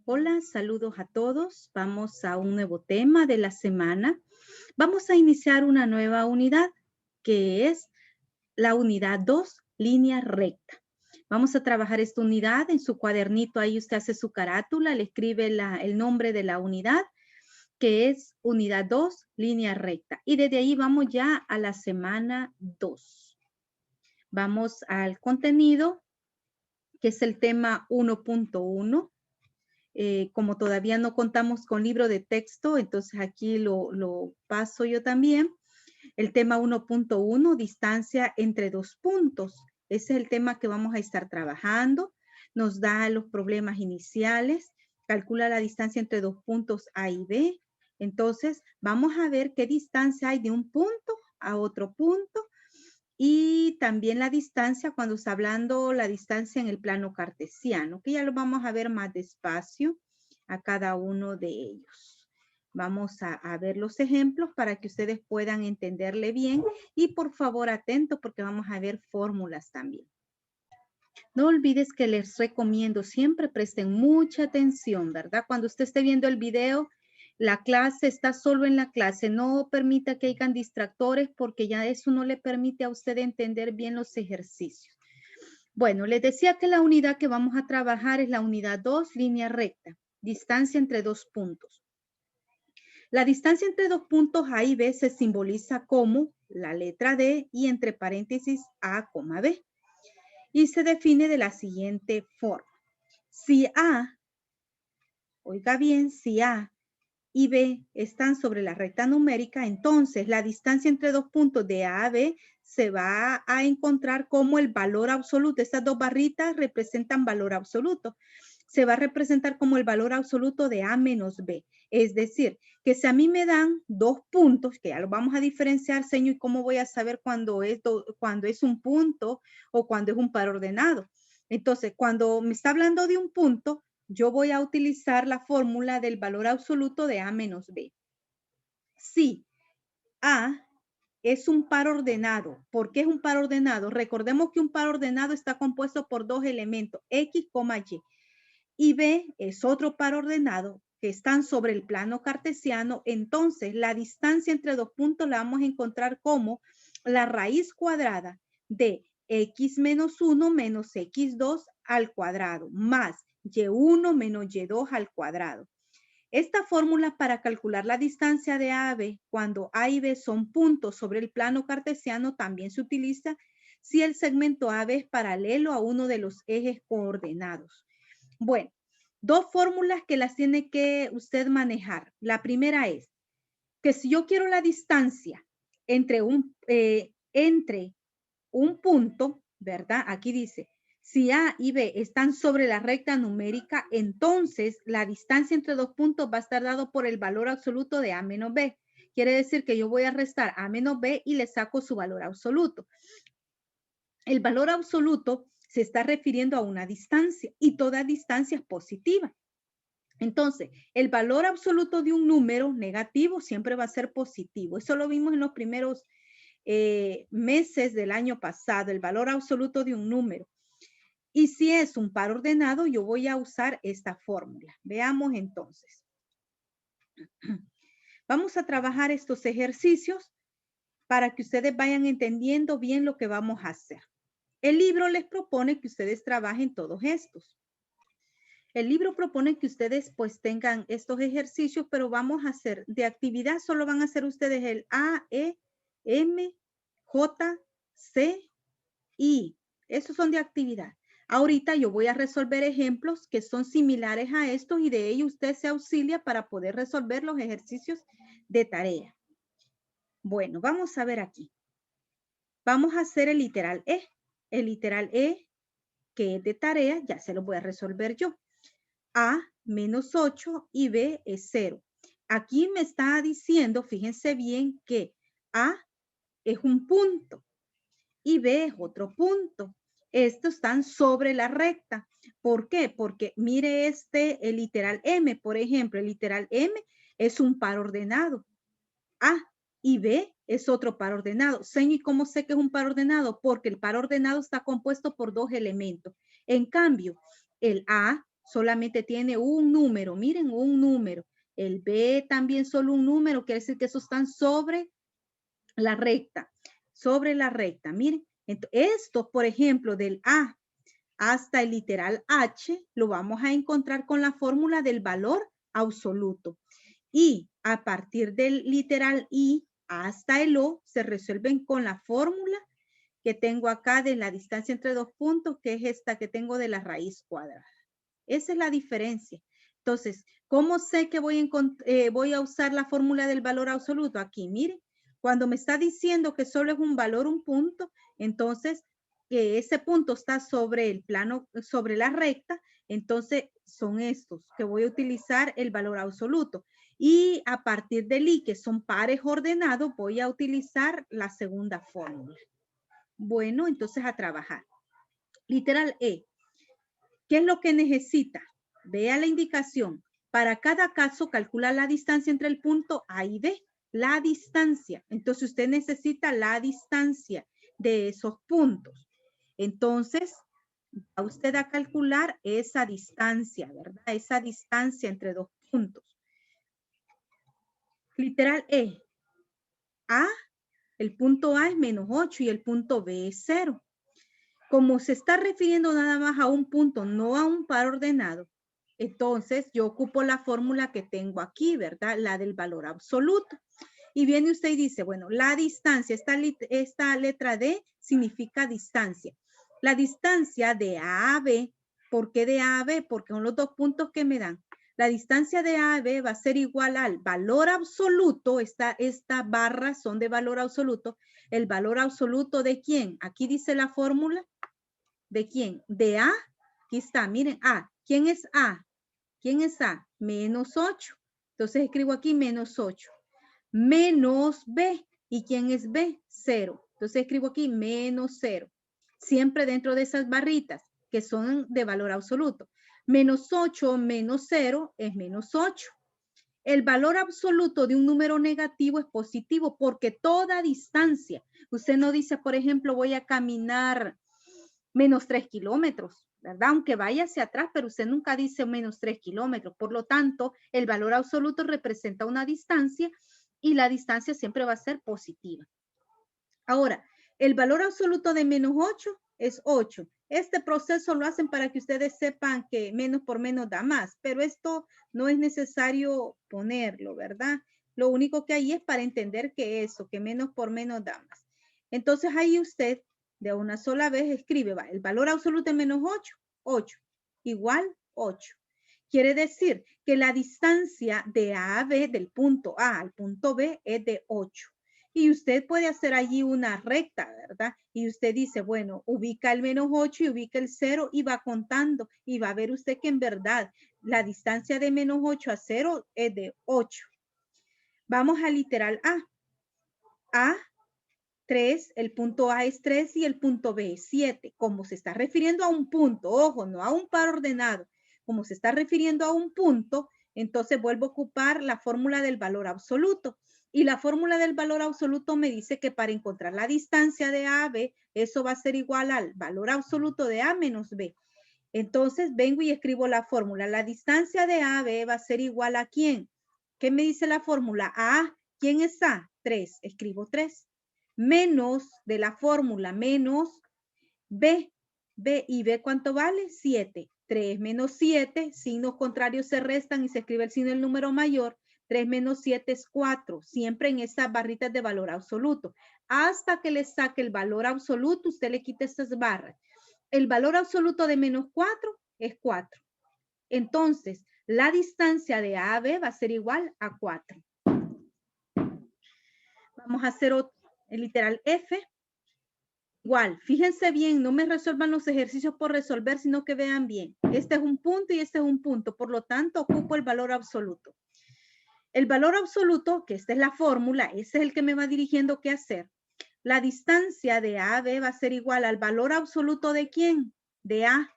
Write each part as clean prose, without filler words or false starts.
Hola, saludos a todos. Vamos a un nuevo tema de la semana. Vamos a iniciar una nueva unidad que es la unidad 2, línea recta. Vamos a trabajar esta unidad en su cuadernito. Ahí usted hace su carátula, le escribe el nombre de la unidad, que es unidad 2, línea recta. Y desde ahí vamos ya a la semana 2. Vamos al contenido, que es el tema 1.1. Como todavía no contamos con libro de texto, entonces aquí lo paso yo también. El tema 1.1, distancia entre dos puntos. Ese es el tema que vamos a estar trabajando. Nos da los problemas iniciales, calcula la distancia entre dos puntos A y B. Entonces, vamos a ver qué distancia hay de un punto a otro punto y también la distancia cuando está hablando la distancia en el plano cartesiano, que ya lo vamos a ver más despacio a cada uno de ellos. Vamos a ver los ejemplos para que ustedes puedan entenderle bien y por favor atentos porque vamos a ver fórmulas también. No olvides que les recomiendo siempre presten mucha atención, ¿verdad? Cuando usted esté viendo el video, la clase está solo en la clase. No permita que hayan distractores porque ya eso no le permite a usted entender bien los ejercicios. Bueno, les decía que la unidad que vamos a trabajar es la unidad 2, línea recta, distancia entre dos puntos. La distancia entre dos puntos A y B se simboliza como la letra D y entre paréntesis A, B. Y se define de la siguiente forma. Si A, oiga bien, si A y B están sobre la recta numérica, entonces la distancia entre dos puntos de A a B se va a encontrar como el valor absoluto. Estas dos barritas representan valor absoluto. Se va a representar como el valor absoluto de A menos B. Es decir, que si a mí me dan dos puntos, que ya lo vamos a diferenciar, señor, y cómo voy a saber cuando es un punto o cuando es un par ordenado. Entonces, cuando me está hablando de un punto, yo voy a utilizar la fórmula del valor absoluto de A menos B. Si A es un par ordenado, ¿por qué es un par ordenado? Recordemos que un par ordenado está compuesto por dos elementos, X, Y. Y B es otro par ordenado que están sobre el plano cartesiano, entonces la distancia entre dos puntos la vamos a encontrar como la raíz cuadrada de x menos 1 menos x2 al cuadrado, más y1 menos y2 al cuadrado. Esta fórmula para calcular la distancia de A a B cuando A y B son puntos sobre el plano cartesiano también se utiliza si el segmento AB es paralelo a uno de los ejes coordenados. Bueno, dos fórmulas que las tiene que usted manejar. La primera es que si yo quiero la distancia entre un punto, ¿verdad? Aquí dice, si A y B están sobre la recta numérica, entonces la distancia entre dos puntos va a estar dado por el valor absoluto de A menos B. Quiere decir que yo voy a restar A menos B y le saco su valor absoluto. El valor absoluto se está refiriendo a una distancia y toda distancia es positiva. Entonces, el valor absoluto de un número negativo siempre va a ser positivo. Eso lo vimos en los primeros meses del año pasado, el valor absoluto de un número. Y si es un par ordenado, yo voy a usar esta fórmula. Veamos entonces. Vamos a trabajar estos ejercicios para que ustedes vayan entendiendo bien lo que vamos a hacer. El libro les propone que ustedes trabajen todos estos. El libro propone que ustedes pues tengan estos ejercicios, pero vamos a hacer de actividad, solo van a hacer ustedes el A, E, M, J, C, I. Esos son de actividad. Ahorita yo voy a resolver ejemplos que son similares a estos y de ello usted se auxilia para poder resolver los ejercicios de tarea. Bueno, vamos a ver aquí. Vamos a hacer el literal E. El literal E, que es de tarea, ya se lo voy a resolver yo. A menos 8 y B es 0. Aquí me está diciendo, fíjense bien, que A es un punto y B es otro punto. Estos están sobre la recta. ¿Por qué? Porque mire el literal M, por ejemplo, el literal M es un par ordenado. A y B es otro par ordenado. ¿Y cómo sé que es un par ordenado? Porque el par ordenado está compuesto por dos elementos. En cambio, el A solamente tiene un número. Miren, un número. El B también solo un número, quiere decir que esos están sobre la recta. Sobre la recta. Miren, esto, por ejemplo, del A hasta el literal H, lo vamos a encontrar con la fórmula del valor absoluto. Y a partir del literal I hasta el O, se resuelven con la fórmula que tengo acá de la distancia entre dos puntos, que es esta que tengo de la raíz cuadrada. Esa es la diferencia. Entonces, ¿cómo sé que voy a usar la fórmula del valor absoluto? Aquí, miren, cuando me está diciendo que solo es un valor, un punto, entonces que ese punto está sobre el plano, sobre la recta, entonces son estos que voy a utilizar el valor absoluto. Y a partir del I, que son pares ordenados, voy a utilizar la segunda fórmula. Bueno, entonces a trabajar. Literal E. ¿Qué es lo que necesita? Vea la indicación. Para cada caso, calcula la distancia entre el punto A y B. La distancia. Entonces, usted necesita la distancia de esos puntos. Entonces, va usted a calcular esa distancia, ¿verdad? Esa distancia entre dos puntos. Literal E. A, el punto A es menos 8 y el punto B es 0. Como se está refiriendo nada más a un punto, no a un par ordenado, entonces yo ocupo la fórmula que tengo aquí, ¿verdad? La del valor absoluto. Y viene usted y dice, bueno, la distancia, esta letra D significa distancia. La distancia de A a B, ¿por qué de A a B? Porque son los dos puntos que me dan. La distancia de A a B va a ser igual al valor absoluto, esta barra son de valor absoluto. ¿El valor absoluto de quién? Aquí dice la fórmula. ¿De quién? De A. Aquí está, miren, A. ¿Quién es A? ¿Quién es A? Menos 8. Entonces escribo aquí menos 8. Menos B. ¿Y quién es B? 0. Entonces escribo aquí menos 0. Siempre dentro de esas barritas que son de valor absoluto. Menos 8 menos 0 es menos 8. El valor absoluto de un número negativo es positivo porque toda distancia, usted no dice, por ejemplo, voy a caminar menos 3 kilómetros, ¿verdad? Aunque vaya hacia atrás, pero usted nunca dice menos 3 kilómetros. Por lo tanto, el valor absoluto representa una distancia y la distancia siempre va a ser positiva. Ahora, el valor absoluto de menos 8 es 8. Este proceso lo hacen para que ustedes sepan que menos por menos da más, pero esto no es necesario ponerlo, ¿verdad? Lo único que hay es para entender que eso, que menos por menos da más. Entonces ahí usted de una sola vez escribe, va, el valor absoluto de menos 8, 8, igual 8. Quiere decir que la distancia de A a B, del punto A al punto B, es de 8. Y usted puede hacer allí una recta, ¿verdad? Y usted dice, bueno, ubica el menos 8 y ubica el 0 y va contando. Y va a ver usted que en verdad la distancia de menos 8 a 0 es de 8. Vamos al literal A. A, 3, el punto A es 3 y el punto B es 7. Como se está refiriendo a un punto, ojo, no a un par ordenado. Como se está refiriendo a un punto, entonces vuelvo a ocupar la fórmula del valor absoluto. Y la fórmula del valor absoluto me dice que para encontrar la distancia de A a B, eso va a ser igual al valor absoluto de A menos B. Entonces vengo y escribo la fórmula. La distancia de A a B va a ser igual a ¿quién? ¿Qué me dice la fórmula? A. ¿Quién es A? 3. Escribo 3. Menos de la fórmula, menos B. B y B, ¿cuánto vale? 7. 3 menos 7, signos contrarios se restan y se escribe el signo del número mayor. 3 menos 7 es 4, siempre en esas barritas de valor absoluto. Hasta que le saque el valor absoluto, usted le quita estas barras. El valor absoluto de menos 4 es 4. Entonces, la distancia de A a B va a ser igual a 4. Vamos a hacer otro, el literal F. Igual, fíjense bien, no me resuelvan los ejercicios por resolver, sino que vean bien. Este es un punto y este es un punto, por lo tanto, ocupo el valor absoluto. El valor absoluto, que esta es la fórmula, ese es el que me va dirigiendo qué hacer. La distancia de A a B va a ser igual al valor absoluto de ¿quién? De A.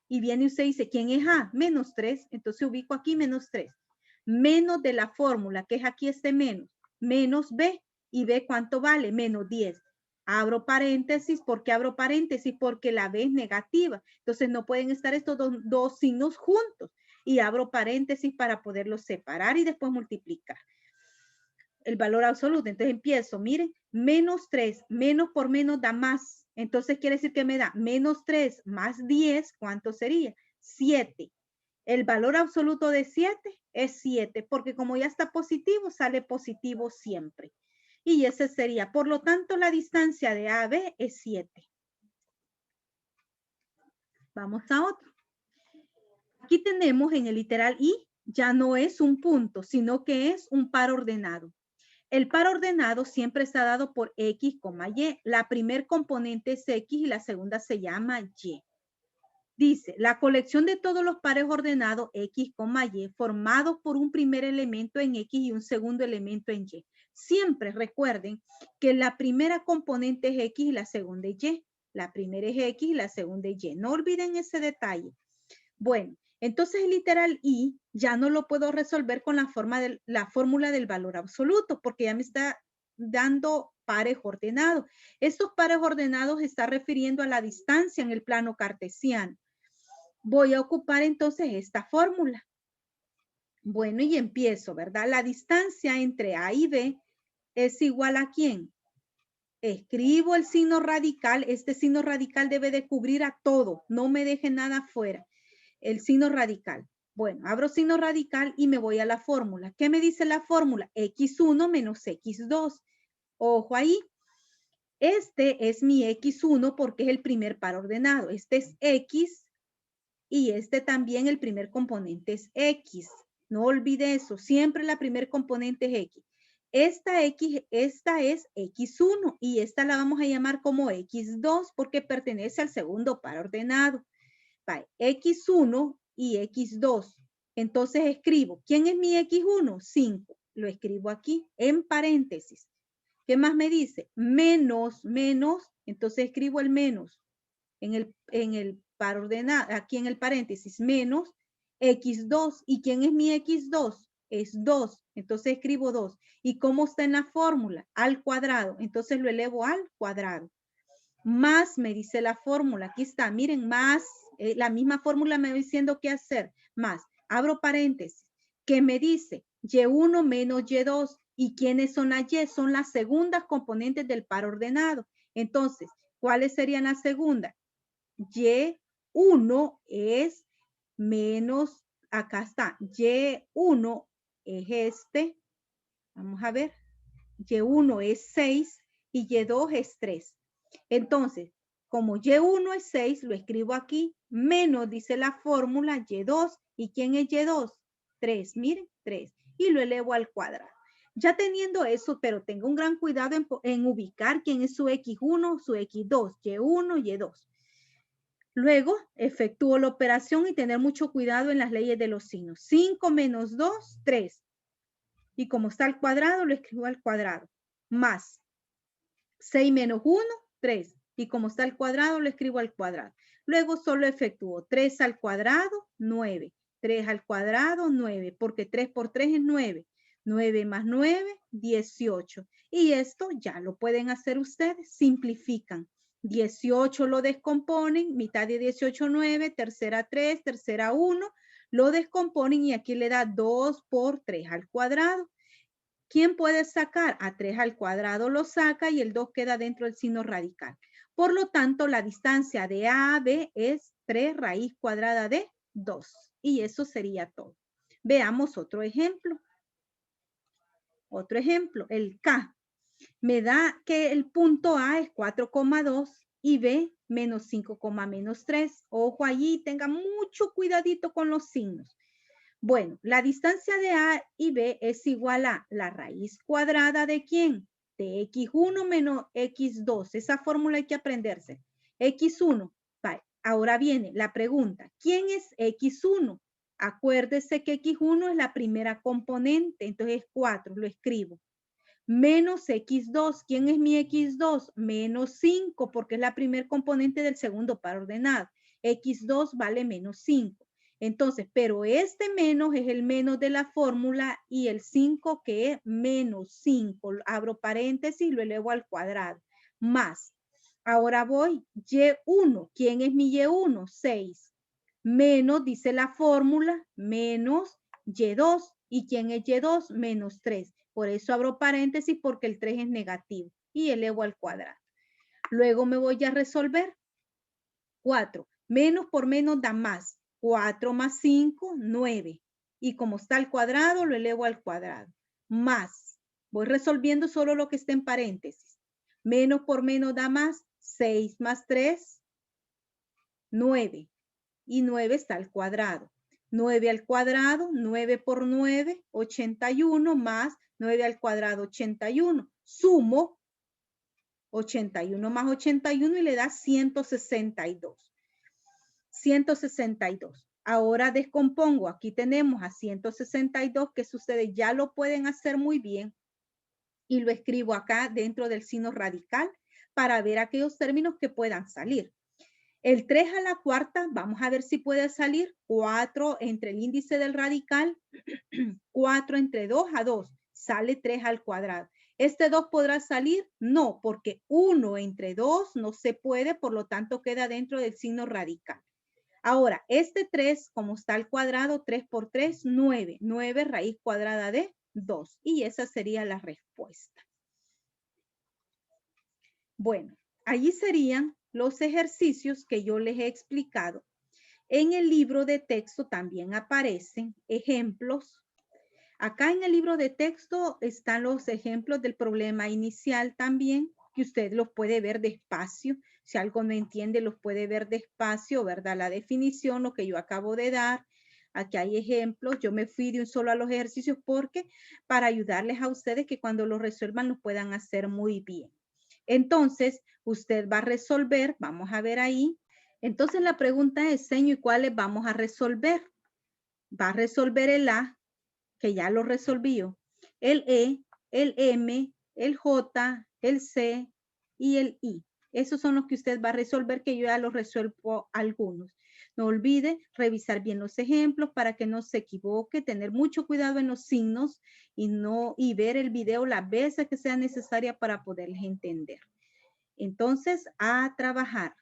Y viene usted y dice, ¿quién es A? Menos 3, entonces ubico aquí menos 3. Menos de la fórmula, que es aquí este menos. Menos B, y B, ¿cuánto vale? Menos 10. Abro paréntesis. ¿Por qué abro paréntesis? Porque la B es negativa. Entonces no pueden estar estos dos signos juntos. Y abro paréntesis para poderlos separar y después multiplicar. El valor absoluto. Entonces empiezo, miren, menos 3, menos por menos da más. Entonces quiere decir que me da menos 3 más 10, ¿cuánto sería? 7. El valor absoluto de 7 es 7, porque como ya está positivo, sale positivo siempre. Y ese sería, por lo tanto, la distancia de A a B es 7. Vamos a otro. Aquí tenemos en el literal I, ya no es un punto, sino que es un par ordenado. El par ordenado siempre está dado por X, Y. La primer componente es X y la segunda se llama Y. Dice, la colección de todos los pares ordenados X, Y, formados por un primer elemento en X y un segundo elemento en Y. Siempre recuerden que la primera componente es X y la segunda es Y. La primera es X y la segunda es Y. No olviden ese detalle. Bueno, entonces el literal I ya no lo puedo resolver con la fórmula del valor absoluto, porque ya me está dando pares ordenados. Estos pares ordenados está refiriendo a la distancia en el plano cartesiano. Voy a ocupar entonces esta fórmula. Bueno, y empiezo, ¿verdad? La distancia entre A y B es igual a ¿quién? Escribo el signo radical. Este signo radical debe de cubrir a todo. No me deje nada fuera. El signo radical. Bueno, abro signo radical y me voy a la fórmula. ¿Qué me dice la fórmula? X1 menos X2. Ojo ahí. Este es mi X1 porque es el primer par ordenado. Este es X y este también el primer componente es X. No olvide eso. Siempre la primer componente es X. Esta es X1 y esta la vamos a llamar como X2 porque pertenece al segundo par ordenado. X1 y X2. Entonces escribo, ¿quién es mi X1? 5. Lo escribo aquí en paréntesis. ¿Qué más me dice? Menos, entonces escribo el menos en el par ordenado, aquí en el paréntesis, menos X2. ¿Y quién es mi X2? Es 2. Entonces escribo 2. ¿Y cómo está en la fórmula? Al cuadrado. Entonces lo elevo al cuadrado. Más me dice la fórmula. Aquí está, miren, más. La misma fórmula me va diciendo qué hacer. Más. Abro paréntesis. ¿Qué me dice? Y1 menos Y2. ¿Y quiénes son las Y? Son las segundas componentes del par ordenado. Entonces, ¿cuáles serían las segundas? Y1 es menos, acá está, Y1 es este. Vamos a ver. Y1 es 6 y Y2 es 3. Entonces, como Y1 es 6, lo escribo aquí, menos, dice la fórmula, Y2. ¿Y quién es Y2? 3, miren, 3. Y lo elevo al cuadrado. Ya teniendo eso, pero tengo un gran cuidado en ubicar quién es su X1, su X2, Y1, Y2. Luego, efectúo la operación y tener mucho cuidado en las leyes de los signos. 5 menos 2, 3. Y como está al cuadrado, lo escribo al cuadrado. Más 6 menos 1, 3. Y como está al cuadrado, lo escribo al cuadrado. Luego solo efectúo 3 al cuadrado, 9. 3 al cuadrado, 9. Porque 3 por 3 es 9. 9 más 9, 18. Y esto ya lo pueden hacer ustedes. Simplifican. 18 lo descomponen. Mitad de 18, 9. Tercera 3, tercera 1. Lo descomponen y aquí le da 2 por 3 al cuadrado. ¿Quién puede sacar? A 3 al cuadrado lo saca y el 2 queda dentro del signo radical. Por lo tanto, la distancia de A a B es 3 raíz cuadrada de 2. Y eso sería todo. Veamos otro ejemplo. Otro ejemplo, el K. Me da que el punto A es 4,2 y B menos 5,-3. Ojo allí, tenga mucho cuidadito con los signos. Bueno, la distancia de A y B es igual a la raíz cuadrada de ¿quién? De X1 menos X2. Esa fórmula hay que aprenderse. X1. Vale. Ahora viene la pregunta. ¿Quién es X1? Acuérdese que X1 es la primera componente. Entonces es 4. Lo escribo. Menos X2. ¿Quién es mi X2? Menos 5 porque es la primer componente del segundo par ordenado. X2 vale menos 5. Entonces, pero este menos es el menos de la fórmula y el 5 que es menos 5. Abro paréntesis y lo elevo al cuadrado. más. Ahora voy, Y1. ¿Quién es mi Y1? 6. Menos, dice la fórmula, menos Y2. ¿Y quién es Y2? Menos 3. Por eso abro paréntesis porque el 3 es negativo. Y elevo al cuadrado. Luego me voy a resolver. 4. Menos por menos da más. 4 más 5, 9. Y como está al cuadrado, lo elevo al cuadrado. Más. Voy resolviendo solo lo que está en paréntesis. Menos por menos da más. 6 más 3, 9. Y 9 está al cuadrado. 9 al cuadrado, 9 por 9, 81 más 9 al cuadrado, 81. Sumo 81 más 81 y le da 162. 162. Ahora descompongo. Aquí tenemos a 162, que ustedes ya lo pueden hacer muy bien. Y lo escribo acá dentro del signo radical para ver aquellos términos que puedan salir. El 3 a la cuarta, vamos a ver si puede salir. 4 entre el índice del radical, 4 entre 2 a 2, sale 3 al cuadrado. ¿Este 2 podrá salir? No, porque 1 entre 2 no se puede, por lo tanto queda dentro del signo radical. Ahora, este 3, como está al cuadrado, 3 por 3, 9. 9 raíz cuadrada de 2. Y esa sería la respuesta. Bueno, allí serían los ejercicios que yo les he explicado. En el libro de texto también aparecen ejemplos. Acá en el libro de texto están los ejemplos del problema inicial también, que usted los puede ver despacio. Si algo no entiende, los puede ver despacio, ¿verdad? La definición, lo que yo acabo de dar. Aquí hay ejemplos. Yo me fui de un solo a los ejercicios porque para ayudarles a ustedes que cuando los resuelvan lo puedan hacer muy bien. Entonces, usted va a resolver, vamos a ver ahí. Entonces, la pregunta es, señor, ¿y cuáles vamos a resolver? Va a resolver el A, que ya lo resolvió, el E, el M, el J, el C y el I. Esos son los que usted va a resolver, que yo ya los resuelvo algunos. No olvide revisar bien los ejemplos para que no se equivoque, tener mucho cuidado en los signos y ver el video las veces que sea necesaria para poderles entender. Entonces, a trabajar.